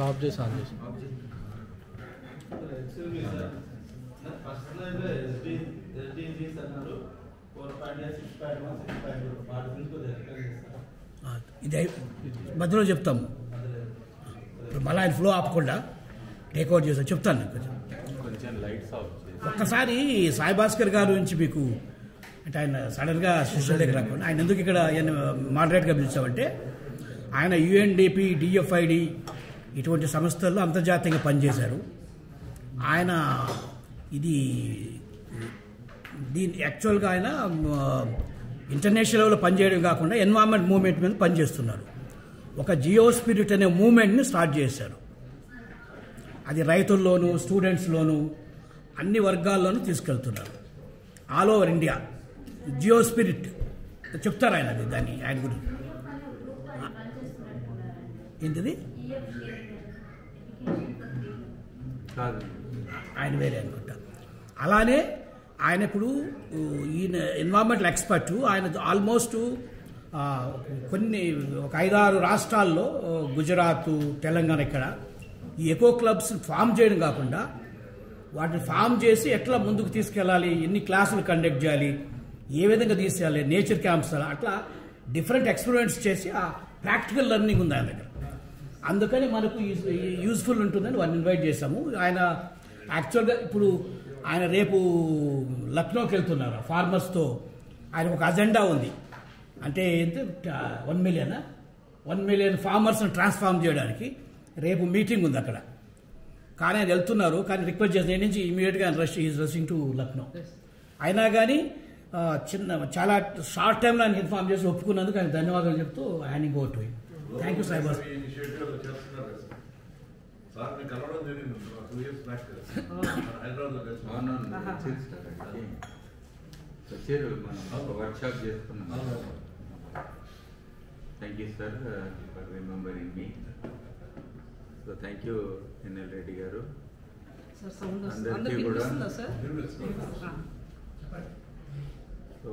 Of చేసి on చేసి ఇది మధ్యలో చెప్తాము. మళ్ళీ ఆయన ఫ్లో ఆపకుండా టేక్అవుట్ చేస్తాను. చెప్తాను ఒక్కసారి సాయి భాస్కర్ గారి గురించి మీకు. అంటే ఆయన సడన్గా స్పెషల్ దగ్గర రాకుండా ఆయన ఎందుకు ఇక్కడ ఆయన మోడరేట్గా పిలిచామంటే ఆయన యుఎన్డిపి, డిఎఫ్ఐడి ఇటువంటి సంస్థల్లో అంతర్జాతీయంగా పనిచేశారు. ఆయన దీని యాక్చువల్గా ఆయన ఇంటర్నేషనల్ లెవెల్లో పనిచేయడం కాకుండా ఎన్వైరన్మెంట్ మూవ్మెంట్ మీద పనిచేస్తున్నారు. ఒక జియో స్పిరిట్ అనే మూవ్మెంట్ని స్టార్ట్ చేశారు. అది రైతుల్లోనూ, స్టూడెంట్స్లోనూ, అన్ని వర్గాల్లోనూ తీసుకెళ్తున్నారు. ఆల్ ఓవర్ ఇండియా జియో స్పిరిట్ చెప్తారు ఆయన. అది దాన్ని ఆయన గురించి ఏంటిది ఆయన వేరే అనుకుంటా. అలానే ఆయన ఇప్పుడు ఈయన ఎన్వైరన్మెంటల్ ఎక్స్పర్ట్. ఆయన ఆల్మోస్ట్ ఒక 5-6 రాష్ట్రాల్లో, గుజరాత్, తెలంగాణ, ఇక్కడ ఈ ఎకో క్లబ్స్ ఫామ్ చేయడం కాకుండా వాటిని ఫామ్ చేసి ఎట్లా ముందుకు తీసుకెళ్ళాలి, ఎన్ని క్లాసులు కండక్ట్ చేయాలి, ఏ విధంగా తీసుకెళ్ళాలి, నేచర్ క్యాంప్స్, అట్లా డిఫరెంట్ ఎక్స్పెరిమెంట్స్ చేసి ఆ ప్రాక్టికల్ లెర్నింగ్ ఉంది ఆయన దగ్గర. అందుకని మనకు యూజ్ఫుల్ ఉంటుందని వారిని ఇన్వైట్ చేశాము. ఆయన యాక్చువల్గా ఇప్పుడు ఆయన రేపు లక్నోకి వెళ్తున్నారు ఫార్మర్స్తో. ఆయన ఒక అజెండా ఉంది. అంటే 1 మిలియన్ ఫార్మర్స్ని ట్రాన్స్ఫార్మ్ చేయడానికి రేపు మీటింగ్ ఉంది అక్కడ. కానీ ఆయన వెళ్తున్నారు. కానీ రిక్వెస్ట్ చేసిన నుంచి ఇమీడియట్గా ఆయన రషింగ్ టు లక్నో. అయినా కానీ చాలా షార్ట్ టైంలో ఆయన ఇన్ఫార్మ్ చేసి ఒప్పుకున్నందుకు ఆయన ధన్యవాదాలు చెప్తూ handing over to him. Thank you సాయిబాస్. వర్క్షాప్ చేసుకున్నాం. Thank you sir for remembering me. So thank you NL Reddy garu. అందరికీ కూడా సో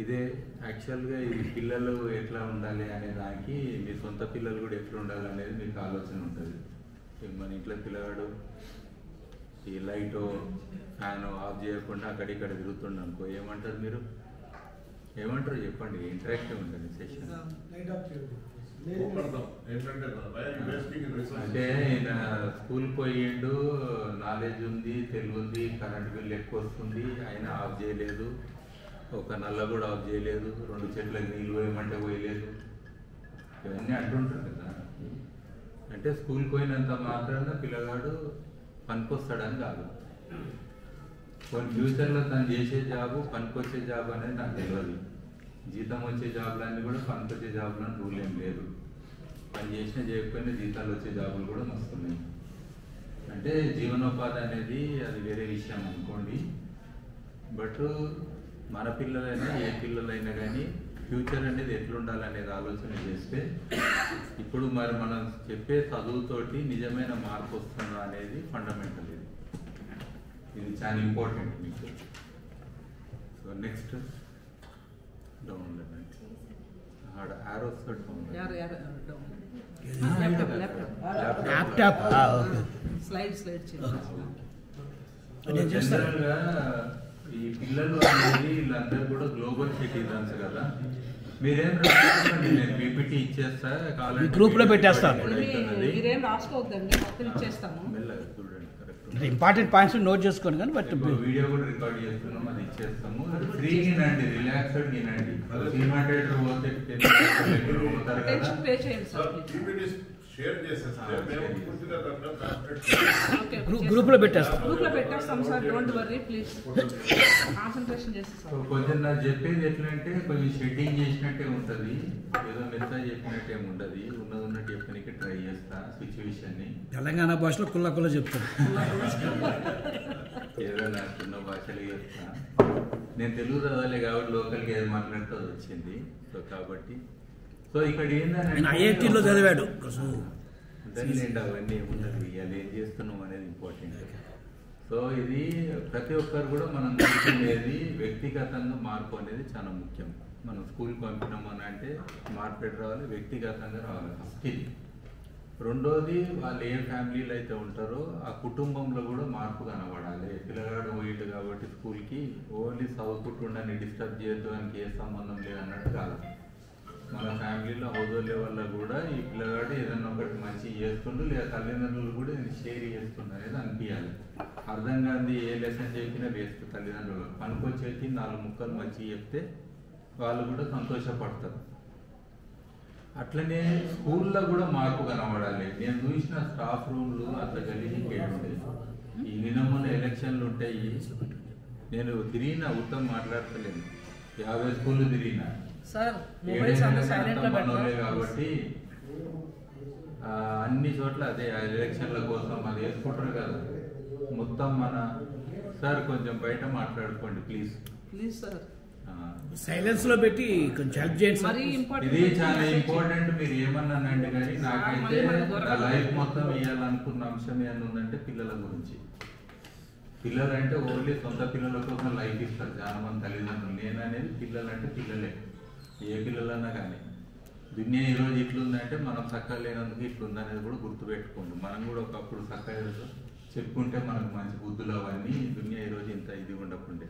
ఇదే యాక్చువల్గా ఈ పిల్లలు ఎట్లా ఉండాలి అనే దానికి మీ సొంత పిల్లలు కూడా ఎట్లా ఉండాలి అనేది మీకు ఆలోచన ఉంటుంది. మన ఇంట్లో పిల్లవాడు ఈ లైట్ ఫ్యాన్ ఆఫ్ చేయకుండా అక్కడిక్కడ తిరుగుతుండ అనుకో, ఏమంటారు మీరు? ఏమంటారు చెప్పండి. ఇంటరాక్టివ్ ఉంటుంది సెషన్. అంటే ఈయన స్కూల్ పోయిండు, నాలెడ్జ్ ఉంది, తెలివి ఉంది, కరెంట్ బిల్ ఎక్కువ వస్తుంది, అయినా ఆఫ్ చేయలేదు. ఒక నల్ల కూడా ఆఫ్ చేయలేదు. 2 చెట్లకు నీళ్ళు పోయమంటే పోయలేదు. ఇవన్నీ అంటుంటారు కదా. అంటే స్కూల్కి పోయినంత మాత్రాన పిల్లగాడు పనికొస్తాడని కాదు. కొన్ని ఫ్యూచర్లో తను చేసే జాబు పనికొచ్చే జాబ్ అనేది నాకు తెలియదు. జీతం వచ్చే జాబులన్నీ కూడా పనికొచ్చే జాబులని రూల్ ఏం లేదు. పని చేసినా చేయకపోయినా జీతాలు వచ్చే జాబులు కూడా వస్తున్నాయి. అంటే జీవనోపాధి అనేది అది వేరే విషయం అనుకోండి. బట్ మన పిల్లలైనా ఏ పిల్లలైనా కానీ ఫ్యూచర్ అనేది ఎట్లుండాలనేది ఆలోచన చేస్తే ఇప్పుడు మరి మనం చెప్పే చదువుతోటి నిజమైన మార్పు వస్తుందా అనేది ఫండమెంటల్. ఇది చాలా ఇంపార్టెంట్ మీకు. సో నెక్స్ట్ డౌన్ ఆరోస్ జనరల్గా ఈ పిల్లలు అనేది వీళ్ళందరూ కూడా గ్లోబల్ సిటిజన్స్ కదా. మీరేం రాసుకోండి, నేను పీపీటీ ఇచ్చేస్తా, కావాలంటే గ్రూప్ లో పెట్టేస్తాను. ఇంపార్టెంట్ పాయింట్స్ నోట్ చేసుకోండి. కానీ బట్ వీడియో కూడా రికార్డ్ చేస్తున్నాం, అది ఇచ్చేస్తాము. ఫ్రీగానండి, రిలాక్స్డ్ వినండి. సినిమా థియేటర్ పోతే గ్రూప్ లో పెట్టేస్తాం. కొంచెం నాకు చెప్పేది ఎట్లా అంటే కొంచెం షెడ్డింగ్ చేసినట్టే ఉంటుంది, ఏదో మెసేజ్ చెప్పినట్టు ఏమి ఉండదు. ఉన్నట్టు చెప్పడానికి ట్రై చేస్తా సిచ్యువేషన్ ని. తెలంగాణ భాషలో కుల్ల చెప్తాను. ఏదో నాకున్న భాషలు చెప్తా. నేను తెలుగు చదవాలి కాబట్టి లోకల్గా ఏది మాట్లాడితే అది వచ్చింది. సో కాబట్టి సో సో ఇక్కడ ఏంటంటే ఐఐటీలో చదివాడు దానిలేండి అవన్నీ ఉండదు, ఇవాళ ఏం చేస్తున్నాం అనేది ఇంపార్టెంట్. సో ఇది ప్రతి ఒక్కరు కూడా మనం నేర్చుకునేది వ్యక్తిగతంగా మార్పు అనేది చాలా ముఖ్యం. మనం స్కూల్కి పంపినామని అంటే మార్పు ఎటు రావాలి, వ్యక్తిగతంగా రావాలి ఫస్ట్ ఇది. రెండోది వాళ్ళు ఏ ఫ్యామిలీలో అయితే ఉంటారో ఆ కుటుంబంలో కూడా మార్పు కనబడాలి. పిల్లగాడు పోయిండు కాబట్టి స్కూల్కి ఓన్లీ చదువుకుంటుండని డిస్టర్బ్ చేయొద్దు అని ఏ సంబంధం లేదన్నట్టు కాదు. మన ఫ్యామిలీలో హౌస్ లెవెల్లో కూడా ఈ పిల్లగాడు ఏదన్నా ఒకటి మంచి చేస్తుండు, లేదా తల్లిదండ్రులు కూడా షేర్ చేస్తుండు అనేది అనిపించాలి. అర్థం కాదు ఏ లెసన్ చెప్పినా వేస్ట్. తల్లిదండ్రులు పనికొచ్చేసి 4 ముక్కలు మంచిగా చెప్తే వాళ్ళు కూడా సంతోషపడతారు. అట్లనే స్కూల్లో కూడా మార్పు కనబడాలి. నేను చూసిన స్టాఫ్ రూమ్లు అంత గలీజ్ ఉండేది. ఈ నిన్న ఎలక్షన్లు ఉంటాయి, నేను తిరిగిన ఉత్తమ్ మాట్లాడతలేను, 50 స్కూళ్ళు తిరిగిన కాబట్టి అన్ని చోట్ల అదే ఎలక్షన్ల కోసం అది వేసుకుంటారు కదా మొత్తం. మన సార్ కొంచెం బయట మాట్లాడుకోండి ప్లీజ్ సార్. సైలెన్స్ లో పెట్టి కొంచెం హెల్ప్ చేయండి సార్. ఇది చాలా ఇంపార్టెంట్. మీరు ఏమన్నానండి కానీ నాకైతే నా లైఫ్ మొత్తం ఇవ్వాలనుకున్న అంశం ఏమనుందంటే పిల్లల గురించి. పిల్లలు అంటే ఓన్లీ సొంత పిల్లల కోసం లైఫ్ ఇస్తారు చాలా మంది తల్లిదండ్రులు. నేననేది పిల్లలు అంటే పిల్లలే, ఏ పిల్లలన్నా కానీ. దునియా ఈరోజు ఇట్లుందంటే మనం చక్కగా లేనందుకు ఇట్లుందనేది కూడా గుర్తుపెట్టుకోండి. మనం కూడా ఒకప్పుడు చక్కగా చెప్పుకుంటే మనకు మంచి బుద్ధులు అవన్నీ. దునియా ఈరోజు ఇంత ఇది ఉండకుండే.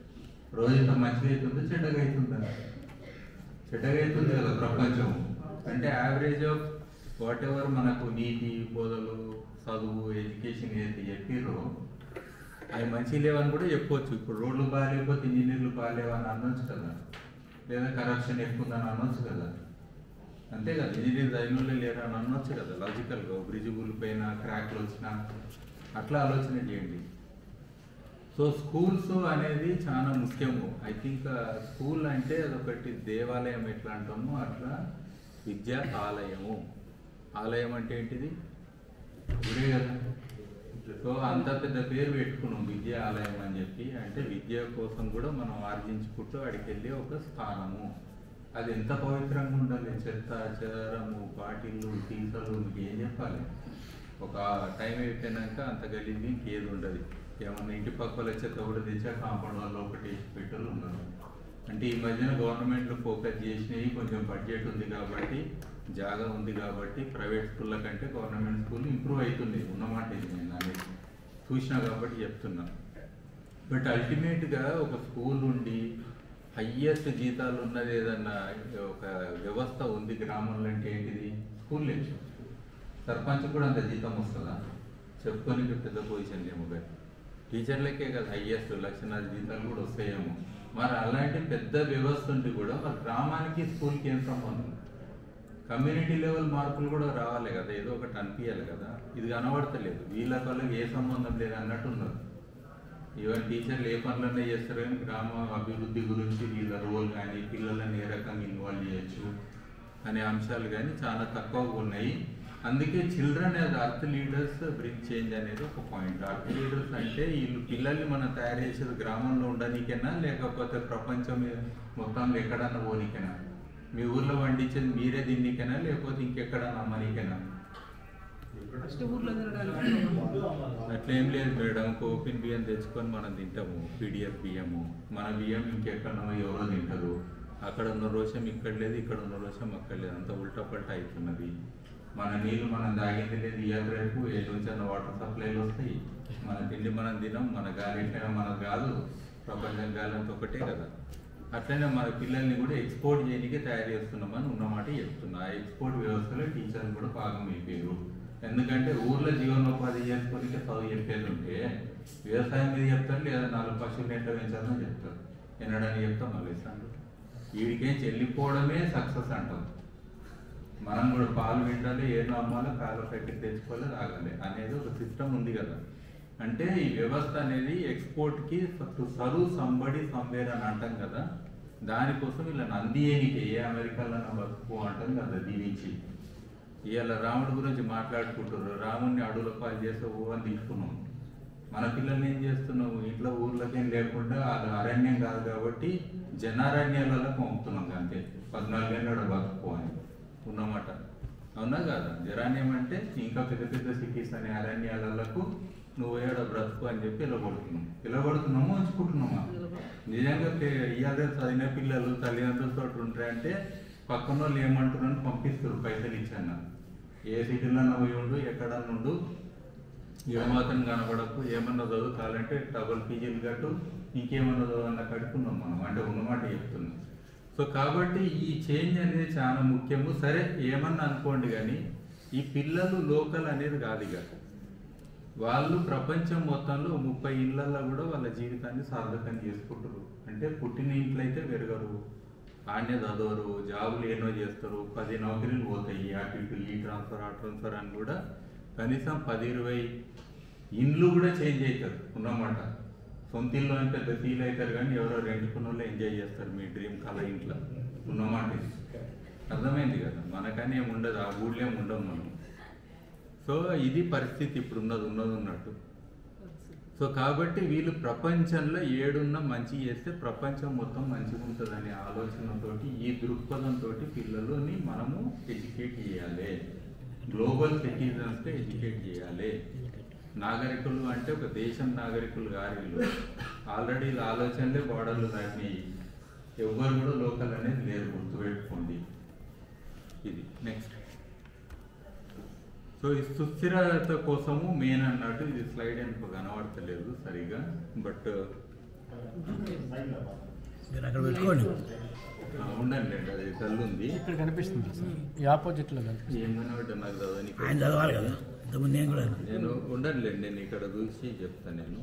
రోజు ఇంత మంచిగా అవుతుందో చెడ్డగా అవుతుందా? చెడ్డగా అవుతుంది కదా ప్రపంచం. అంటే యావరేజ్ ఆఫ్ వాట్ ఎవర్ మనకు నీతి బోధలు చదువు ఎడ్యుకేషన్ ఏదైతే చెప్పిర్రో అవి మంచి లేవని కూడా చెప్పవచ్చు. ఇప్పుడు రోడ్లు బాగాలేకపోతే ఇంజనీర్లు బాగాలేవని అనొచ్చు కదా, లేదా కరప్షన్ ఎక్కువ ఉందని అనొచ్చు కదా. అంతే కదా, ఇంజనీర్ చదివినోళ్ళే లేరా అని అనొచ్చు కదా లాజికల్గా. బ్రిడ్జ్ కూలిపోయినా క్రాక్లు వచ్చినా అట్లా ఆలోచన చేయండి. సో స్కూల్స్ అనేది చాలా ముఖ్యము. ఐ థింక్ స్కూల్ అంటే అదొకటి దేవాలయం ఎట్లా అంటామో అట్లా విద్యా ఆలయము. ఆలయం అంటే ఏంటిది? గుడే కదా. సో అంత పెద్ద పేరు పెట్టుకున్నాం విద్యా ఆలయం అని చెప్పి. అంటే విద్య కోసం కూడా మనం ఆర్జించుకుంటూ అడికి వెళ్ళి ఒక స్థానము. అది ఎంత పవిత్రంగా ఉండాలి. చెత్త చెదరము బాటిళ్ళు సీసాలు మీకు ఏం చెప్పాలి. ఒక టైం అయిపోయినాక అంత గలీజ్గా ఇంకేది ఉండదు. ఏమన్నా ఇంటి పక్కల చెత్త కూడా తెచ్చా కాంపౌండ్ వాళ్ళు ఒకటి పెట్టలు ఉన్నారు. అంటే ఈ మధ్యన గవర్నమెంట్లో ఫోకస్ చేసినవి కొంచెం బడ్జెట్ ఉంది కాబట్టి, జాగా ఉంది కాబట్టి ప్రైవేట్ స్కూళ్ళ కంటే గవర్నమెంట్ స్కూల్ ఇంప్రూవ్ అవుతుంది. ఉన్నమాట ఇది నేను అనేది చూసినా కాబట్టి చెప్తున్నా. బట్ అల్టిమేట్గా ఒక స్కూల్ ఉండి హయ్యెస్ట్ జీతాలు ఉన్నది ఏదన్నా ఒక వ్యవస్థ ఉంది గ్రామంలో అంటే ఏంటిది? స్కూల్ లేదు. సర్పంచ్ కూడా అంత జీతం వస్తుందా? చెప్పుకొని పెద్ద పొజిషన్ ఏమో కానీ టీచర్లకే కదా హయ్యెస్ట్ 1,00,000 జీతాలు కూడా వస్తాయేమో. మరి అలాంటి పెద్ద వ్యవస్థ ఉండి కూడా మరి గ్రామానికి స్కూల్కి ఏం సంబంధం? కమ్యూనిటీ లెవెల్ మార్పులు కూడా రావాలి కదా, ఏదో ఒకటి అనిపించాలి కదా. ఇది కనబడతలేదు. వీళ్ళకి ఏ సంబంధం లేదు అన్నట్టు ఉన్నారు. ఈవెన్ టీచర్లు ఏ పనులన్నా చేస్తారు కానీ గ్రామ అభివృద్ధి గురించి వీళ్ళ రోల్ కానీ పిల్లలని ఏ రకంగా ఇన్వాల్వ్ చేయొచ్చు అనే అంశాలు కానీ చాలా తక్కువగా ఉన్నాయి. అందుకే children as earth leaders bring change అనేది ఒక పాయింట్. అర్త్ లీడర్స్ అంటే వీళ్ళు పిల్లల్ని మనం తయారు చేసేది గ్రామంలో ఉండడానికైనా లేకపోతే ప్రపంచం మొత్తంలో ఎక్కడన్నా పోనీకైనా? మీ ఊర్లో వండించేది మీరే తిన్నికైనా లేకపోతే ఇంకెక్కడన్నా అమ్మనికైనా? అట్లేం లేదు మేడం. కోపిన్ బియ్యం తెచ్చుకొని మనం తింటాము, పీడిఎఫ్ బియ్యము. మన బియ్యం ఇంకెక్కడో ఎవరో తింటారు. అక్కడ ఉన్న రోషం ఇక్కడ లేదు, ఇక్కడ ఉన్న రోషం అక్కడ లేదు. అంత ఉల్టా పల్టా అవుతున్నది. మన నీళ్ళు మనం తాగింది లేదు. ఇయర్ రేపు ఏ నుంచి అన్న వాటర్ సప్లైలు వస్తాయి. మన తిండి మనం తినం. మన గాలి ఎట్లయినా మనకు కాదు, ప్రపంచం గాలి అంత ఒకటే కదా. అట్లనే మన పిల్లల్ని కూడా ఎక్స్పోర్ట్ చేయడానికి తయారు చేస్తున్నామని ఉన్నమాట చెప్తున్నా. ఆ ఎక్స్పోర్ట్ వ్యవస్థలో టీచర్లు కూడా భాగం అయిపోయారు. ఎందుకంటే ఊర్లో జీవనోపాధి చేసుకోనికి చదువు చెప్పేది ఉంటే వ్యవసాయం మీద చెప్తారు, లేదా 4 పశువులు ఎట్లా పెంచాలని చెప్తారు. ఎన్నడని చెప్తాం మళ్ళీ ఇస్తాను. వీడికేం చెల్లిపోవడమే సక్సెస్ అంటాం. మనం కూడా పాలు వింటాలి, ఏదో అమ్మాలో పాల ప్యాకెట్ తెచ్చుకోవాలి, తాగాలి అనేది ఒక సిస్టమ్ ఉంది కదా. అంటే ఈ వ్యవస్థ అనేది ఎక్స్పోర్ట్కి సరు సంబడి సంవేర్ అని అంటాం కదా. దానికోసం ఇలా నందియేనికి ఏ అమెరికాలో బతుకు అంటాం కదా దీవించి. ఇవాళ రాముడి గురించి మాట్లాడుకుంటున్నారు. రాముడిని అడవుల పాలు చేస్తే ఊహని తీసుకున్నాం. మన పిల్లల్ని ఏం చేస్తున్నావు? ఇంట్లో ఊర్లకేం లేకుండా అది అరణ్యం కాదు కాబట్టి జనారణ్యాలలో పంపుతున్నాం. అంతే 14 ఏళ్ళు బతుకు అని ఉన్న అవునా కాదా? జరాన్యం అంటే ఇంకా పెద్ద పెద్ద సిటీస్ అనే అరణ్యాలకు నువ్వు ఏడ బ్రతుకు అని చెప్పి ఇలా కొడుతున్నాము ఉంచుకుంటున్నామా? నిజంగా ఇవాళ చదివిన పిల్లలు తల్లిదండ్రులతో ఉంటాయంటే పక్కన వాళ్ళు ఏమంటున్నారని పంపిస్తారు పైసలు ఇచ్చాను. ఏ సిటీలో పోయి ఉండు, ఎక్కడన్నా ఉండు, ఏమాత్రం కనపడకు, ఏమన్నా చదువుకోవాలంటే డబుల్ పీజీలు కట్టు, ఇంకేమన్నా చదువు కట్టుకున్నాం మనం, అంటే ఉన్నమాట చెప్తున్నాం. సో కాబట్టి ఈ చేంజ్ అనేది చాలా ముఖ్యము. సరే ఏమన్నా అనుకోండి, కానీ ఈ పిల్లలు లోకల్ అనేది కాదు. ఇక వాళ్ళు ప్రపంచం మొత్తంలో 30 ఇళ్లలో కూడా వాళ్ళ జీవితాన్ని సార్థకం చేసుకుంటారు. అంటే పుట్టిన ఇంట్లో అయితే పెరగరు, ఆడనే చదవరు, జాబులు ఏనో చేస్తారు, 10 నౌకరీలు పోతాయి, అటు ఇటు ఈ ట్రాన్స్ఫర్ ఆ ట్రాన్స్ఫర్ అని కూడా కనీసం 10-20 ఇండ్లు కూడా చేంజ్ అవుతారు ఉన్నమాట. సొంత ఇల్లు అని పెద్ద ఫీల్ అవుతారు, కానీ ఎవరో రెండుకున్న వాళ్ళు ఎంజాయ్ చేస్తారు మీ డ్రీమ్ కళ ఇంట్లో ఉన్నమాట. అర్థమైంది కదా? మనకని ఏమి ఉండదు, ఆ ఊళ్ళో ఏమి ఉండవు మనం. సో ఇది పరిస్థితి ఇప్పుడు ఉన్నట్టు. సో కాబట్టి వీళ్ళు ప్రపంచంలో ఏడున్న మంచి చేస్తే ప్రపంచం మొత్తం మంచిగా ఉంటుందనే ఆలోచనతోటి, ఈ దృక్పథంతో పిల్లలని మనము ఎడ్యుకేట్ చేయాలి. గ్లోబల్ సిటిజన్స్గా ఎడ్యుకేట్ చేయాలి. నాగరికులు అంటే ఒక దేశం నాగరికులు గారు వీళ్ళు. ఆల్రెడీ వీళ్ళ ఆలోచనలే బార్డర్లు దాటినాయి. ఎవ్వరు కూడా లోకల్ అనేది లేరు, గుర్తుపెట్టుకోండి. ఇది నెక్స్ట్. సో ఈ సుస్థిరత కోసము మెయిన్ అన్నట్టు, ఇది స్లైడ్ ఎందుకు కనబడతలేదు సరిగా, బట్ ఉండండి, అది కళ్ళు ఉంది ఇక్కడ కనిపిస్తుంది, ఈ ఆపోజిట్ లో ఏం కనబడ్డా నాకు చదవనికి. ఆయన చదవాలి కదా, నేను ఉండండిలేండి, నేను ఇక్కడ చూసి చెప్తాను. నేను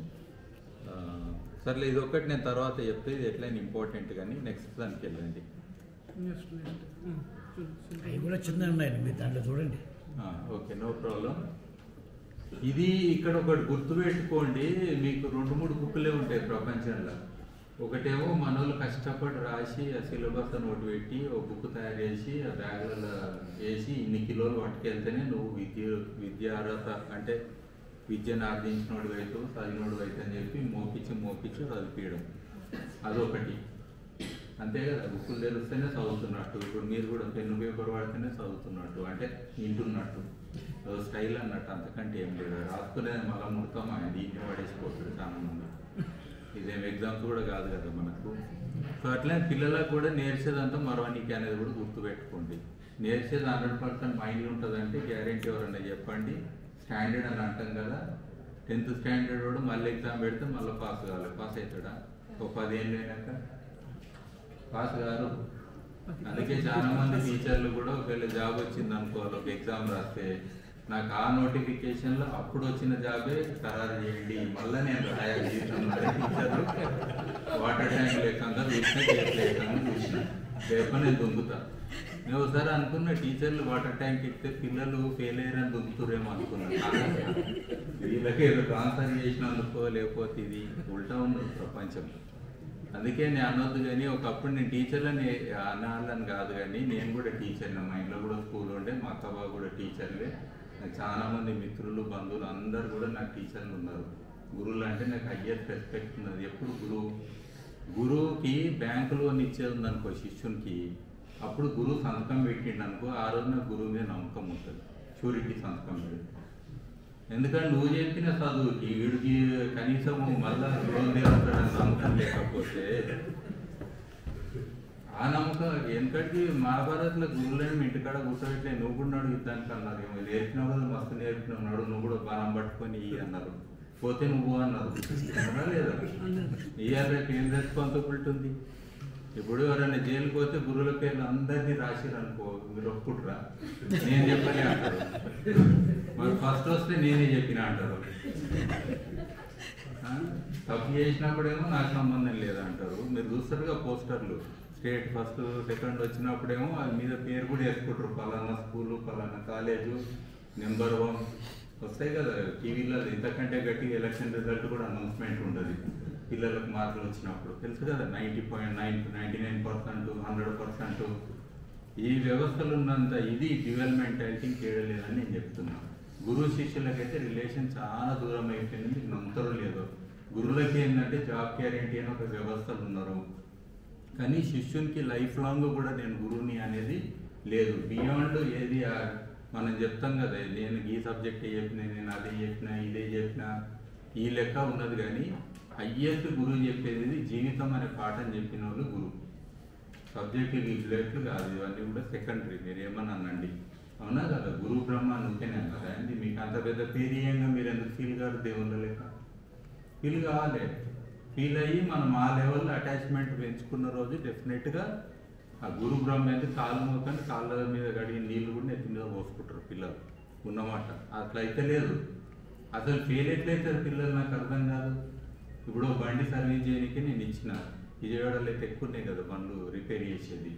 సర్లే ఇది ఒకటి నేను తర్వాత చెప్తే, ఇది ఎట్లయినా ఇంపార్టెంట్, కానీ నెక్స్ట్ దానికి వెళ్ళండి. అవి కూడా చిన్నవి ఉన్నాయండి, మీరు దాంట్లో చూడండి. Okay, no problem. ఇది ఇక్కడ ఒకటి గుర్తుపెట్టుకోండి, మీకు 2-3 బుక్లే ఉంటాయి ప్రపంచంలో. ఒకటేమో మనోళ్ళు కష్టపడి రాసి ఆ సిలబస్ అని ఒకటి పెట్టి ఒక బుక్ తయారు చేసి ఆ బ్యాగులలో వేసి ఇన్ని కిలోలు పట్టుకెళ్తేనే నువ్వు విద్య అర్హత అంటే విద్యను ఆర్జించినోడు వైపు చదివినోడు వైపు అని చెప్పి మోపించి చదివించడం, అదొకటి. అంతే కదా, బుక్కులు తెలిస్తేనే చదువుతున్నట్టు. ఇప్పుడు మీరు కూడా పెన్ను పేపర్ వాడితేనే చదువుతున్నట్టు, అంటే వింటున్నట్టు, స్టైల్ అన్నట్టు, అంతకంటే ఏం లేదు. రాసుకునేది మళ్ళీ ముడతాం, ఆయన దీన్ని పడేసిపోతుంది చాలా మంది. ఇదేం ఎగ్జామ్స్ కూడా కాదు కదా మనకు. సో అట్లా పిల్లలకు కూడా నేర్చేదంతా మరవనికి అనేది కూడా గుర్తుపెట్టుకోండి. నేర్చేది 100% మైండ్లో ఉంటుందంటే గ్యారెంటీ ఎవరన్నా చెప్పండి. స్టాండర్డ్ అని అంటాం కదా, 10th స్టాండర్డ్ కూడా మళ్ళీ ఎగ్జామ్ పెడితే మళ్ళీ పాస్ కావాలి. పాస్ అవుతాడా? ఒక 10 ఏళ్ళు అయినాక పాస్ కారు. అందుకే చాలా మంది టీచర్లు కూడా ఒకవేళ జాబ్ వచ్చింది అనుకోవాలి, ఒక ఎగ్జామ్ రాస్తే నాకు ఆ నోటిఫికేషన్లో అప్పుడు వచ్చిన జాబే ఖరారు చేయండి, మళ్ళీ నేను రాయాలి జీవితంలో. టీచర్లు వాటర్ ట్యాంక్ లేకుండా చూసినా, కేసు లేకుండా చూసిన రేపు నేను దుంకుతా. నేను ఒకసారి అనుకున్న, టీచర్లు వాటర్ ట్యాంక్ ఎక్కితే పిల్లలు ఫెయిల్ అయ్యారని దుంకుతురేమో అనుకున్నాను. వీళ్ళకి ఏదో ట్రాన్స్ఫర్ చేసినందుకో లేకపోతే ఇది ఉల్టా ఉన్నది ప్రపంచం. అందుకే నేను అనొద్దు, కానీ ఒకప్పుడు నేను టీచర్లని అనాలని కాదు, కానీ నేను కూడా టీచర్ని. మా ఇంట్లో కూడా స్కూల్ ఉండే, మా అక్క బావ కూడా టీచర్లే. నాకు చాలామంది మిత్రులు బంధువులు అందరు కూడా నాకు టీచర్లు ఉన్నారు. గురువులు అంటే నాకు హయ్యెస్ట్ రెస్పెక్ట్ ఉన్నది. ఎప్పుడు గురువుకి బ్యాంకు లోన్ ఇచ్చేది ఉందనుకో శిష్యునికి, అప్పుడు గురువు సంతకం పెట్టిండు అనుకో, ఆ రోజు నాకు గురువు మీద నమ్మకం ఉంటుంది, షూరిటీ సంతకం పెట్టి. ఎందుకంటే నువ్వు చెప్పిన చదువుకి వీడికి కనీసం మళ్ళా లోన్ తీరుతాడని నమ్మకం లేకపోతే, ఆ నమ్మకం ఎందుకంటే మహాభారత్లో గురువులను ఇంటికాడ కూర్చోబెట్లే, నువ్వు కూడా నడు యుద్ధానికి అన్నారు. ఏమో నేర్పినావు కదా, మస్తు నేర్పినాడు, నువ్వు కూడా బలం పట్టుకొని ఇయ్యి అన్నారు. పోతే నువ్వు అన్నారు లేదా? ఇయ్యాలి, రేపు ఏం రెస్పాన్సిబిలిటీ ఉంది? ఇప్పుడు ఎవరైనా జైలుకి పోతే గురువుల పేర్లు అందరినీ రాసిరు అనుకో, మీరు ఒప్పుకుంటారా? నేను చెప్పలే అంటారు. మరి ఫస్ట్ వస్తే నేనే చెప్పిన అంటారు. తప్పు చేసినప్పుడేమో నాకు సంబంధం లేదంటారు. మీరు చూస్తారుగా పోస్టర్లు, స్టేట్ ఫస్ట్ సెకండ్ వచ్చినప్పుడేమో అది మీద పేరు కూడా వేసుకుంటారు, పలానా స్కూలు, పలానా కాలేజు, నెంబర్ 1 వస్తాయి కదా టీవీలో. ఇంతకంటే గట్టిగా ఎలక్షన్ రిజల్ట్ కూడా అనౌన్స్మెంట్ ఉంటుంది పిల్లలకు మార్కులు వచ్చినప్పుడు, తెలుసు కదా. 90.9, 99%, 100%. ఈ వ్యవస్థలు ఉన్నంత ఇది డెవలప్మెంట్ అయితే ఇంకేడలేదని నేను చెప్తున్నాను. గురువు శిష్యులకైతే రిలేషన్ చాలా దూరం అయిపోయింది, మీకు నమ్ముతారో లేదో. గురువులకి ఏంటంటే జాబ్ గ్యారెంటీ అని ఒక వ్యవస్థలు ఉన్నారు, కానీ శిష్యునికి లైఫ్ లాంగ్ కూడా నేను గురువుని అనేది లేదు. బియాండ్ ఏది మనం చెప్తాం కదా, నేను ఈ సబ్జెక్ట్ చెప్పిన, నేను అదే చెప్పిన, ఇదే చెప్పిన, ఈ లెక్క ఉన్నది. కానీ హయ్యెస్ట్ గురువు చెప్పేది జీవితం అనే పాఠం చెప్పిన వాళ్ళు గురువు. సబ్జెక్టులు గిబ్జెక్టులు కాదు, ఇవన్నీ కూడా సెకండరీ. మీరు ఏమన్నా అనండి, అవునా కదా? గురువు బ్రహ్మ నువ్వేనే కదా అండి. మీకు అంత పెద్ద పేరీయంగా మీరు ఎందుకు ఫీల్ కాదు? దేవుళ్ళ లెక్క ఫీల్ కావాలి. ఫీల్ అయ్యి మనం ఆ లెవెల్లో అటాచ్మెంట్ పెంచుకున్న రోజు డెఫినెట్గా ఆ గురు బ్రహ్మ అయితే కాళ్ళు మోకండి, కాళ్ళ మీద కడిగిన నీళ్ళు కూడా నెత్తి మీద పోసుకుంటారు పిల్లలు ఉన్నమాట. అట్లా అయితే లేదు. అసలు ఫెయిల్ ఎట్లయితారు పిల్లలు నాకు అర్థం కాదు. ఇప్పుడు బండి సర్వీస్ చేయడానికి నేను ఇచ్చిన, విజయవాడలో అయితే ఎక్కువ ఉన్నాయి కదా బండ్లు రిపేర్ చేసేది.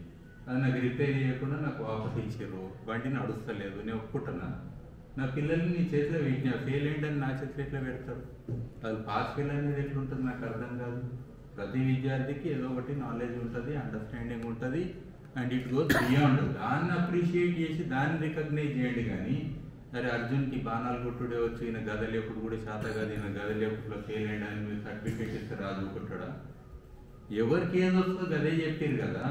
అది నాకు రిపేర్ చేయకుండా నాకు వాపస్ ఇచ్చారు, బండి నడుస్తలేదు, నేను ఒప్పుకుంటున్నా. నా పిల్లల్ని నీ చేతిలో పెట్టినా, ఫెయిల్ ఏంటని నా చేతిలో ఎట్లా పెడతారు? అది పాస్ ఫెయిల్ అనేది ఎట్లుంటుంది నాకు అర్థం కాదు. ప్రతి విద్యార్థికి ఏదో ఒకటి నాలెడ్జ్ ఉంటుంది, అండర్స్టాండింగ్ ఉంటుంది, అండ్ ఇట్ గోస్ బియాండ్. దాన్ని అప్రిషియేట్ చేసి దాన్ని రికగ్నైజ్ చేయండి. కానీ అరే అర్జున్కి బాణాలు కొట్టుడే వచ్చి ఈయన గదలేపుడు కూడా శాత కాదు, ఈయన గదలేపుడులో ఫెయిల్ అయ్యాడని మీరు సర్టిఫికేట్ ఇస్తే రాజు కొట్టాడా? ఎవరికి ఏదో వస్తుందో గదే చెప్పారు కదా.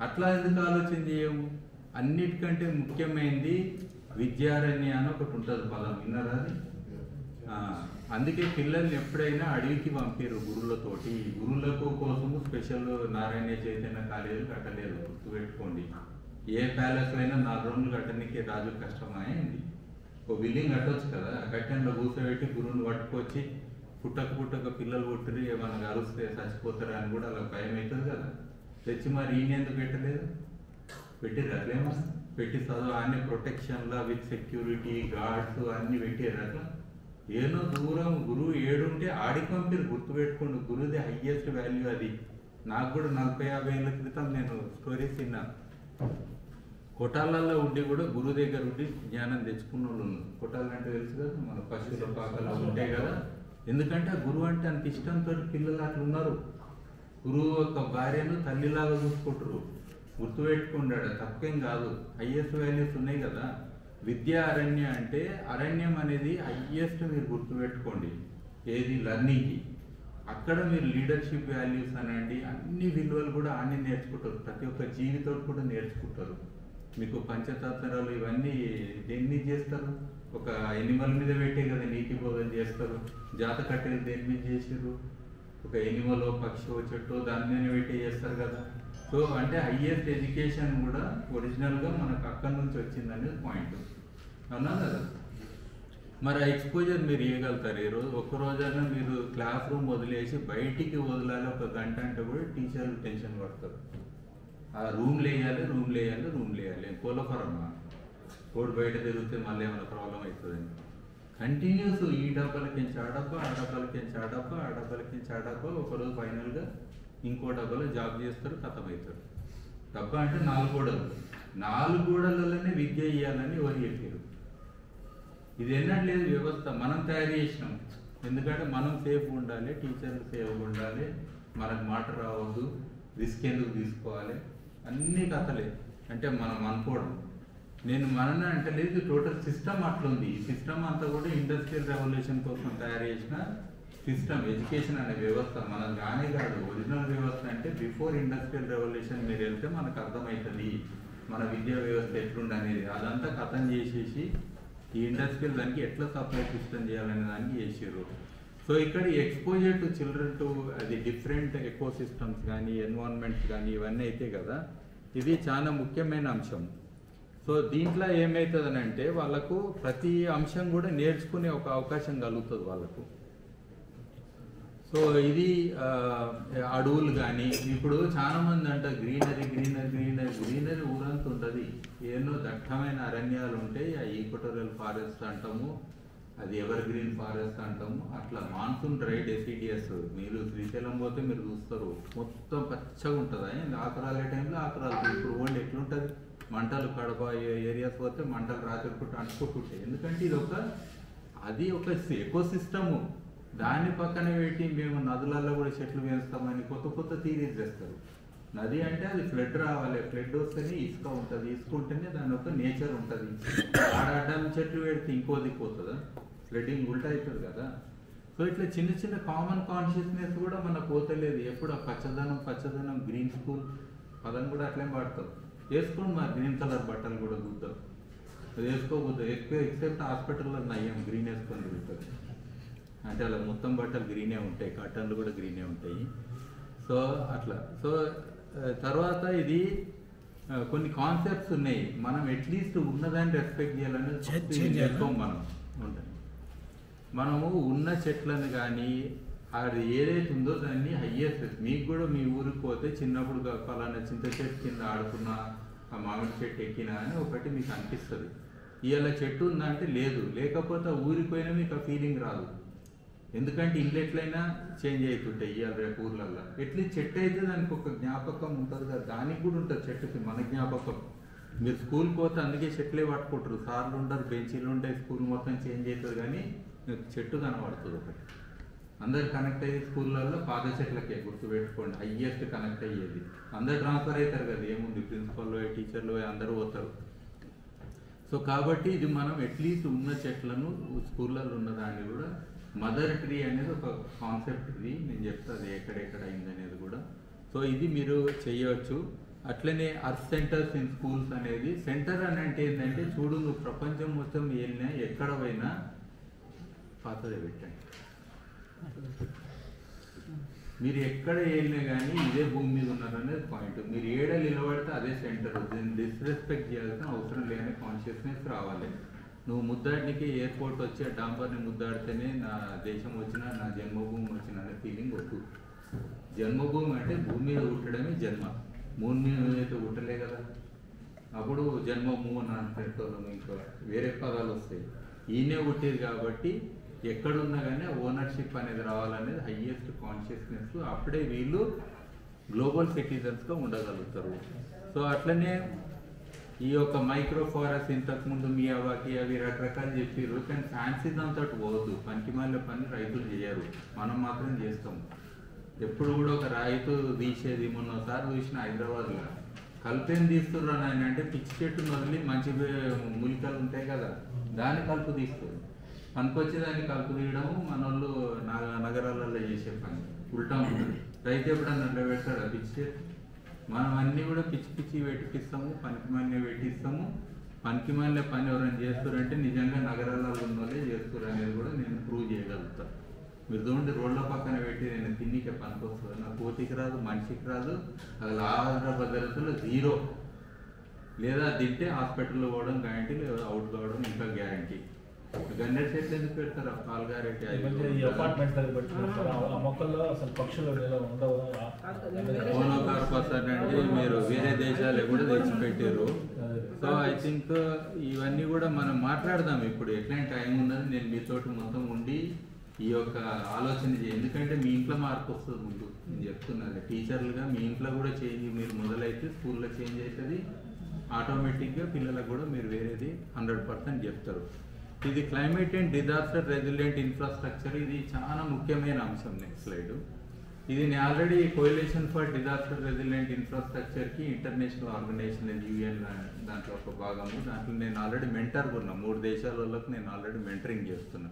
అట్లా ఎందుకు ఆలోచన చేయము? అన్నిటికంటే ముఖ్యమైనది విద్యారణ్య అని ఒకటి ఉంటుంది పదం, విన్నారా అది? అందుకే పిల్లల్ని ఎప్పుడైనా అడవికి పంపారు గురువులతోటి. గురువులకు కోసము స్పెషల్ నారాయణ చైతన్య కాలేజీలు కట్టలేదు, గుర్తుపెట్టుకోండి. ఏ ప్యాలెస్ అయినా 4 రోజులు కట్టడానికి రాజు కష్టమైంది. ఓ బిల్డింగ్ కట్టవచ్చు కదా, కట్టెంలో కూర్చోబెట్టి గురువుని పట్టుకొచ్చి పుట్టక పిల్లలు పుట్టిరి ఏమన్నా అరుస్తే చచ్చిపోతారా అని కూడా అలా భయం అవుతుంది కదా. తెచ్చి మరి ఈయన ఎందుకు పెట్టలేదు? పెట్టిర్రు అట్లేమో, పెట్టి చదువు అన్ని ప్రొటెక్షన్లా విత్ సెక్యూరిటీ గార్డ్స్ అన్ని పెట్టారు. అట్లా ఏదో దూరం గురువు ఏడుంటే ఆడికి పంపిరు. గుర్తుపెట్టుకోండి, గురువుది హయ్యెస్ట్ వాల్యూ అది. నాకు కూడా 40-50 ఏళ్ళ క్రితం నేను స్టోరీస్ తిన్నాను. కొటాలలో ఉండి కూడా గురువు దగ్గర ఉండి జ్ఞానం తెచ్చుకున్న వాళ్ళు ఉన్నారు. కొటాలు అంటే తెలుసు కదా, మన పశువుల పాకలు ఉంటాయి కదా. ఎందుకంటే గురువు అంటే అంత ఇష్టంతో పిల్లలు అట్లా ఉన్నారు. గురువు యొక్క భార్యను తల్లిలాగా చూసుకుంటారు. గుర్తుపెట్టుకుంటాడు, తప్పేం కాదు. హయ్యెస్ట్ వాల్యూస్ ఉన్నాయి కదా. విద్యా అరణ్య అంటే అరణ్యం అనేది హయ్యెస్ట్ మీరు గుర్తుపెట్టుకోండి. ఏది లర్నింగ్కి, అక్కడ మీరు లీడర్షిప్ వాల్యూస్ అనండి, అన్ని విలువలు కూడా అన్ని నేర్చుకుంటారు. ప్రతి ఒక్క జీవితం కూడా నేర్చుకుంటారు. మీకు పంచతత్వరాలు ఇవన్నీ దేన్ని చేస్తారు? ఒక ఎనిమల్ మీద పెట్టే కదా నీతి బోధన చేస్తారు. జాత కట్టేది దేని మీద చేసారు? ఒక ఎనిమల్, పక్షి, చెట్టు దాని మీద పెట్టి చేస్తారు కదా. సో అంటే హయ్యెస్ట్ ఎడ్యుకేషన్ కూడా ఒరిజినల్గా మనకు అక్కడి నుంచి వచ్చిందనేది పాయింట్, అవునా కదా. మరి ఆ ఎక్స్పోజర్ మీరు ఇవ్వగలుగుతారు. ఈరోజు ఒక్కరోజైనా మీరు క్లాస్ రూమ్ వదిలేసి బయటికి వదలాలి 1 గంట అంటే కూడా టీచర్లు టెన్షన్ పడతారు. ఆ రూమ్లు వేయాలి కోలఫరమ్మా, కోడి బయట తిరిగితే మళ్ళీ ఏమైనా ప్రాబ్లం అవుతుందని కంటిన్యూస్ ఈ డబ్బాలకించి ఆ డబ్బా, ఆ డబ్బాలకించి ఆ డబ్బా, ఆ డబ్బాలకించి ఆ డబ్బా. ఒకరోజు ఫైనల్గా ఇంకో డబ్బాలో జాబ్ చేస్తారు, ఖతమవుతారు. డబ్బా అంటే 4 గోడలు, 4 గోడలలోనే విద్య ఇవ్వాలని ఎవరు చెప్పారు? ఇది ఎన్నట్లేదు వ్యవస్థ మనం తయారు చేసినాం. ఎందుకంటే మనం సేఫ్గా ఉండాలి, టీచర్లు సేఫ్గా ఉండాలి, మనకు మాట రావద్దు, రిస్క్ ఎందుకు తీసుకోవాలి, అన్ని కథలే. అంటే మనం అనుకోవడం, నేను మననే అంటే లేదు, టోటల్ సిస్టమ్ అట్లుంది. ఈ సిస్టమ్ అంతా కూడా ఇండస్ట్రియల్ రెవల్యూషన్ కోసం తయారు చేసిన సిస్టమ్. ఎడ్యుకేషన్ అనే వ్యవస్థ మనం కానే కాదు. ఒరిజినల్ వ్యవస్థ అంటే బిఫోర్ ఇండస్ట్రియల్ రెవల్యూషన్ మీరు వెళ్తే మనకు అర్థమవుతుంది మన విద్యా వ్యవస్థ ఎట్లుండి అనేది. అదంతా కథం చేసేసి ఈ ఇండస్ట్రియల్ దానికి ఎట్లా సప్లై సిస్టమ్ చేయాలనే దానికి చేసారు. సో ఇక్కడ ఎక్స్పోజర్ టు చిల్డ్రన్ టు అది డిఫరెంట్ ఎకో సిస్టమ్స్ కానీ ఎన్విరాన్మెంట్స్ కానీ ఇవన్నీ అయితే కదా, ఇది చాలా ముఖ్యమైన అంశం. సో దీంట్లో ఏమవుతుంది అంటే వాళ్ళకు ప్రతి అంశం కూడా నేర్చుకునే ఒక అవకాశం కలుగుతుంది వాళ్ళకు. సో ఇది అడవులు కానీ ఇప్పుడు చాలా మంది అంట గ్రీనరీ ఊరంతా ఉంటుంది. ఎన్నో దట్టమైన అరణ్యాలు ఉంటాయి, ఆ ఈక్వటోరియల్ ఫారెస్ట్ అంటాము, అది ఎవర్ గ్రీన్ ఫారెస్ట్ అంటాము. అట్లా మాన్సూన్ డ్రై డెసిడియస్ మీరు శ్రీశైలం పోతే మీరు చూస్తారు, మొత్తం పచ్చగా ఉంటుంది. ఆకురాలే టైంలో ఆకురాలు. ఇప్పుడు ఓల్డ్ ఎట్లుంటుంది, మంటలు కడప ఏరియాస్ పోతే మంటలు రాత్రి పూట అంటుకుంటుంటాయి. ఎందుకంటే ఇది అది ఒక ఎకో సిస్టము. దాన్ని పక్కన పెట్టి మేము నదులలో కూడా చెట్లు పెంచుతామని కొత్త థీరీస్ చేస్తారు. నది అంటే అది ఫ్లడ్ రావాలి, ఫ్లడ్ వస్తేనే ఇసుక ఉంటుంది, ఇసుక ఉంటేనే దాని ఒక నేచర్ ఉంటుంది. ఆడడం చెట్లు పెడితే ఇంకో దిక్కుపోతుందా? ఫ్లడ్డింగ్ ఉల్టా అవుతుంది కదా. సో ఇట్లా చిన్న కామన్ కాన్షియస్నెస్ కూడా మనకు పోతలేదు. ఎప్పుడు ఆ పచ్చదనం గ్రీన్ స్కూల్ పదం కూడా అట్లే వాడతాం. వేసుకోండి మరి గ్రీన్ కలర్ బట్టలు కూడా చూద్దాం. అది వేసుకోకపోతే ఎక్సెప్ట్ హాస్పిటల్లో నయ్యం గ్రీన్ వేసుకొని తిరుగుతుంది. అంటే అలా మొత్తం బట్టలు గ్రీనే ఉంటాయి, కర్టన్లు కూడా గ్రీనే ఉంటాయి. సో అట్లా. సో తర్వాత ఇది కొన్ని కాన్సెప్ట్స్ ఉన్నాయి, మనం అట్లీస్ట్ ఉన్నదాన్ని రెస్పెక్ట్ చేయాలని చేసుకోం మనం ఉంటుంది. మనము ఉన్న చెట్లను కానీ అది ఏదైతే ఉందో దాన్ని హయ్యెస్ట్, మీకు కూడా మీ ఊరికి పోతే చిన్నప్పుడు పలానా చింత చెట్టు కింద ఆడుకున్న ఆ మామిడి చెట్టు ఎక్కినా అని ఒకటి మీకు అనిపిస్తుంది. ఇవాళ చెట్టు ఉందంటే లేదు, లేకపోతే ఊరికి పోయినా మీకు ఆ ఫీలింగ్ రాదు. ఎందుకంటే ఇల్లు ఎట్లయినా చేంజ్ అవుతుంటాయి ఇవాళ రేపు ఊర్లల్లో. ఎట్లీస్ట్ చెట్టు అయితే దానికి ఒక జ్ఞాపకం ఉంటుంది కదా, దానికి కూడా ఉంటుంది చెట్టుకి మన జ్ఞాపకం. మీరు స్కూల్కి పోతే అందుకే చెట్లే పట్టుకుంటారు, సార్లు ఉంటారు, బెంచీలు ఉంటాయి, స్కూల్ మొత్తం చేంజ్ అవుతుంది, కానీ చెట్టు కనబడుతుంది ఒకటి. అందరు కనెక్ట్ అయ్యే స్కూళ్ళల్లో పాత చెట్లకే గుర్తుపెట్టుకోండి, హయ్యెస్ట్ కనెక్ట్ అయ్యేది. అందరు ట్రాన్స్ఫర్ అవుతారు కదా, ఏముంది ప్రిన్సిపల్ టీచర్లు అందరూ పోతారు. సో కాబట్టి ఇది మనం అట్లీస్ట్ ఉన్న చెట్లను స్కూళ్ళల్లో ఉన్నదాన్ని కూడా మదర్ ట్రీ అనేది ఒక కాన్సెప్ట్, ఇది నేను చెప్తా అది ఎక్కడెక్కడ అయిందనేది కూడా. సో ఇది మీరు చేయవచ్చు. అట్లనే అర్త్ సెంటర్స్ ఇన్ స్కూల్స్ అనేది, సెంటర్ అని అంటే ఏంటంటే చూడు నువ్వు ప్రపంచం మొత్తం వెళ్ళినా ఎక్కడ పోయినా పాతదే పెట్టండి. మీరు ఎక్కడ వెళ్ళినా కానీ ఇదే భూమి మీద ఉన్నారనేది పాయింట్. మీరు ఏడ నిలబడితే అదే సెంటర్, దీన్ని డిస్రెస్పెక్ట్ చేయాల్సిన అవసరం లేని కాన్షియస్నెస్ రావాలి. నువ్వు ముద్దాడికి ఎయిర్పోర్ట్ వచ్చి ఆ డాంబర్ని ముద్దాడితేనే నా దేశం వచ్చినా నా జన్మభూమి వచ్చిన అనే ఫీలింగ్ వద్దు. జన్మభూమి అంటే భూమి మీద పుట్టడమే జన్మ, మూడు మీద అయితే పుట్టలే కదా, అప్పుడు జన్మభూమి అని పెట్టుకోవడం ఇంకా వేరే పదాలు వస్తాయి. ఈయనే పుట్టేది కాబట్టి ఎక్కడున్నా కానీ ఓనర్షిప్ అనేది రావాలనేది హయ్యెస్ట్ కాన్షియస్నెస్. అప్పుడే వీళ్ళు గ్లోబల్ సిటిజన్స్గా ఉండగలుగుతారు. సో అట్లనే ఈ యొక్క మైక్రో ఫారెస్ట్ ఇంతకుముందు మీ అవాకి అవి రకరకాలు చెప్పారు, కానీ ఫ్యాన్సీ దాంతో పోవద్దు. పనికి మళ్ళీ పని రైతులు చేయరు, మనం మాత్రం చేస్తాం. ఎప్పుడు కూడా ఒక రైతు తీసేది, మొన్నసారి చూసిన హైదరాబాద్లో కలుపేం తీస్తున్నారు ఆయన అంటే పిచ్చి చెట్టును వదిలి మంచి మూలికలు ఉంటాయి కదా దాన్ని కలుపు తీస్తారు. పనికొచ్చేదాన్ని కలుపు తీయడము మన వాళ్ళు నగరాలలో చేసే పని ఉల్టా ఉంటుంది. రైతు ఎప్పుడన్నా పెడతాడు పిచ్చి చెట్టు. మనం అన్నీ కూడా పిచ్చి పిచ్చి పెట్టిస్తాము, పనికి మళ్ళీ పెట్టిస్తాము. పనికి మళ్ళీ పని ఎవరైనా చేస్తారంటే నిజంగా నగరాలలో ఉన్న వాళ్ళే చేస్తారు అనేది కూడా నేను ప్రూవ్ చేయగలుగుతాను. మీరు చూడండి, రోడ్ల పక్కన పెట్టి నేను తిన్నికే పనికి వస్తుంది, నా కోతికి రాదు, మనిషికి రాదు, అసలు ఆహార భద్రతలు జీరో. లేదా తింటే హాస్పిటల్లో పోవడం గ్యారంటీ, లేదా అవుట్ కావడం ఇంకా గ్యారంటీ. గన్నేరు చెట్లు ఎందుకు పెడతారు? పాల్గారెడ్డి మొక్కల్లో అసలు పక్షులు మోనోకార్పస్ అంటే మీరు వేరే దేశాలు కూడా తెచ్చిపెట్టారు. సో ఐ థింక్ ఇవన్నీ కూడా మనం మాట్లాడదాం. ఇప్పుడు ఎట్లాంటి టైం ఉన్నది, నేను మీతోటి మొత్తం ఉండి ఈ యొక్క ఆలోచన చేయండి. ఎందుకంటే మీ ఇంట్లో మార్పు వస్తుంది ముందు. నేను చెప్తున్నాను, టీచర్లుగా మీ ఇంట్లో కూడా చేంజ్ మీరు మొదలైతే స్కూల్లో చేంజ్ అవుతుంది. ఆటోమేటిక్గా పిల్లలకు కూడా మీరు వేరేది 100% చెప్తారు. ఇది climate and disaster resilient infrastructure, ఇది చాలా ముఖ్యమైన అంశం. Next slide. ఇది నేను already coalition for disaster resilient ఇన్ఫ్రాస్ట్రక్చర్కి ఇంటర్నేషనల్ ఆర్గనైజేషన్ UN దాంట్లో ఒక భాగము. దాంట్లో నేను ఆల్రెడీ మెంటర్గా ఉన్నా. 3 దేశాలకు నేను ఆల్రెడీ మెంటరింగ్ చేస్తున్నా.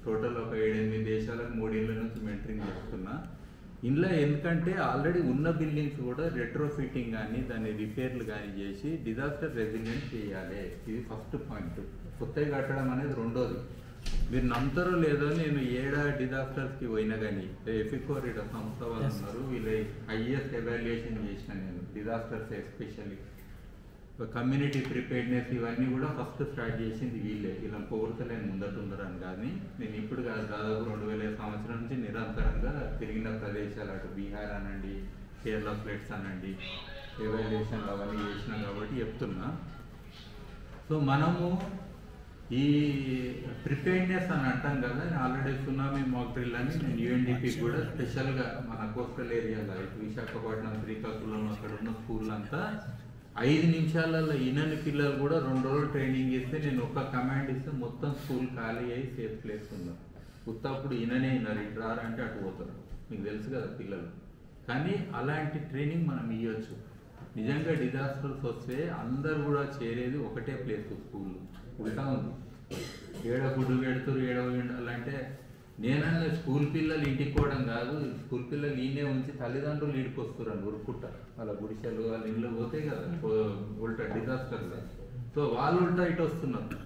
టోటల్ ఒక 7-8 దేశాలకు 3 ఏళ్ళ నుంచి మెంటరింగ్ చేస్తున్నా. ఇందులో ఎందుకంటే ఆల్రెడీ ఉన్న బిల్డింగ్స్ కూడా రెట్రోఫిట్టింగ్ కానీ దాన్ని రిపేర్లు కానీ చేసి డిజాస్టర్ రెసిలియంట్ చేయాలి. ఇది ఫస్ట్ పాయింట్. కొత్తగా కట్టడం అనేది రెండోది. మీరు నమ్ముతారో లేదో, నేను ఏడా డిజాస్టర్స్కి పోయినా కానీ ఎఫికోరిడ సంస్థ వాళ్ళు ఉన్నారు, వీళ్ళ హైయెస్ట్ ఎవాల్యుయేషన్ చేసిన నేను డిజాస్టర్స్ ఎస్పెషల్లీ కమ్యూనిటీ ప్రిపేర్డ్నెస్ ఇవన్నీ కూడా ఫస్ట్ స్టార్ట్ చేసింది వీళ్ళే. ఇలా పొగుడతలేని ముందటుందరని కానీ నేను ఇప్పుడు కాదు, దాదాపు 2000 సంవత్సరం నుంచి నిరంతరంగా తిరిగిన ప్రదేశాలు, అటు బీహార్ అనండి, కేరళ ఫ్లడ్స్ అనండి, ఎవాల్యుయేషన్లు అవన్నీ చేసినాం కాబట్టి చెప్తున్నా. సో మనము ఈ ప్రిపేర్డ్నెస్ అని అంటాం కదా, ఆల్రెడీ సునామీ మాక్ డ్రిల్ అని నేను UNDP కూడా స్పెషల్గా మన కోస్టల్ ఏరియాలో విశాఖపట్నం, శ్రీకాకుళం అక్కడ ఉన్న స్కూల్ అంతా 5 నిమిషాలలో ఈనని పిల్లలు కూడా 2 రోజులు ట్రైనింగ్ ఇస్తే నేను ఒక కమాండ్ ఇస్తే మొత్తం స్కూల్ ఖాళీ అయ్యి సేఫ్ ప్లేస్ ఉన్నాం. ఉత్తప్పుడు ఈననే అయినారు, ఇటు రారంటే అటు పోతారు, మీకు తెలుసు కదా పిల్లలు. కానీ అలాంటి ట్రైనింగ్ మనం ఇవ్వచ్చు. నిజంగా డిజాస్టర్స్ వస్తే అందరు కూడా చేరేది ఒకటే ప్లేస్, స్కూల్. ఉల్టా ఉంది, ఏడ గుడ్డు పెడుతురు, ఏడ ఉండాలంటే నేనన్నా స్కూల్ పిల్లలు ఇంటికి పోవడం కాదు, స్కూల్ పిల్లలు ఈయనే ఉంచి తల్లిదండ్రులు ఈడికి వస్తున్నారు ఉరుక్కుంటా. వాళ్ళ గుడిసెలు వాళ్ళ ఇళ్ళు పోతాయి కదా ఉల్టా డిజాస్టర్లో. సో వాళ్ళు ఉల్టా ఇటు వస్తున్నారు.